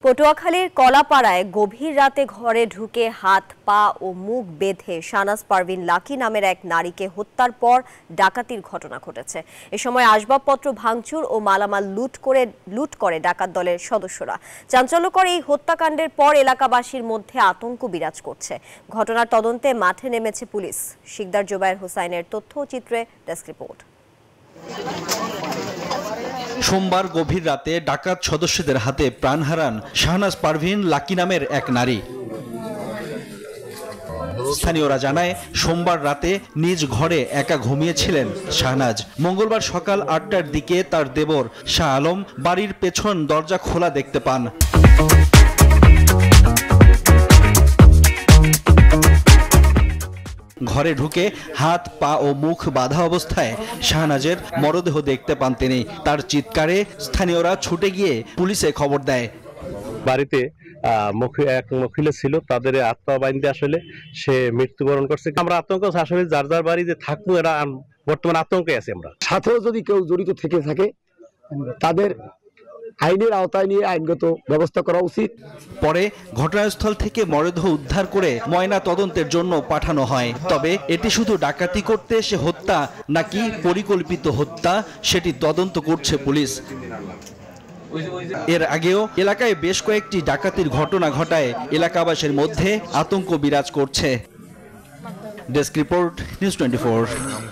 পটুয়াখালীর কলাপাড়ায় গভীর রাতে ঘরে ঢুকে হাত পা ও মুখ বেঁধে শাহনাজ পারভিন লাকি নামের এক নারীকে হত্যার পর ডাকাতির ঘটনা ঘটেছে। এ সময় আসবাবপত্র ভাঙচুর ও মালামাল লুট করে ডাকাত দলের সদস্যরা। চাঞ্চল্যকর এই হত্যাকাণ্ডের পর এলাকাবাসীর মধ্যে আতঙ্ক বিরাজ করছে। ঘটনার তদন্তে মাঠে নেমেছে পুলিশ। শিকদার জুবায়ের হোসাইনের তথ্য ও চিত্রে ডেস্ক রিপোর্ট। সোমবার গভীর রাতে ডাকাত সদস্যদের হাতে প্রাণ হারান শাহনাজ পারভিন লাকি নামের এক নারী। স্থানীয়রা জানায়, সোমবার রাতে নিজ ঘরে একা ঘুমিয়েছিলেন শাহনাজ। মঙ্গলবার সকাল ৮টার দিকে তার দেবর শাহ আলম বাড়ির পেছন দরজা খোলা দেখতে পান। ঘরে ঢুকে হাত পা ও মুখ বাঁধা অবস্থায় শাহনাজের মরদেহ দেখতে পান তিনি। তার চিৎকারে স্থানীয়রা ছুটে গিয়ে পুলিশে খবর দেয়। বাড়িতে এক মহিলা ছিল, তাদের আত্মা বাইন্দে আসলে সে মৃত্যুবরণ করছে। আমরা আতঙ্ক আসলে যার যার বাড়িতে থাকবো, এরা বর্তমানে আতঙ্কে আছি। আমরা সাথেও যদি কেউ জড়িত থেকে থাকে তাদের আইনের আওতায় নিয়ে আইনগত ব্যবস্থা করা উচিত। পরে ঘটনাস্থল থেকে মরদেহ উদ্ধার করে ময়না তদন্তের জন্য পাঠানো হয়। তবে এটি শুধু ডাকাতি করতে এসে হত্যা নাকি পরিকল্পিত হত্যা, সেটি তদন্ত করছে পুলিশ। এর আগেও এলাকায় বেশ কয়েকটি ডাকাতির ঘটনা ঘটায় এলাকাবাসীর মধ্যে আতঙ্ক বিরাজ করছে। Desk report, news 24।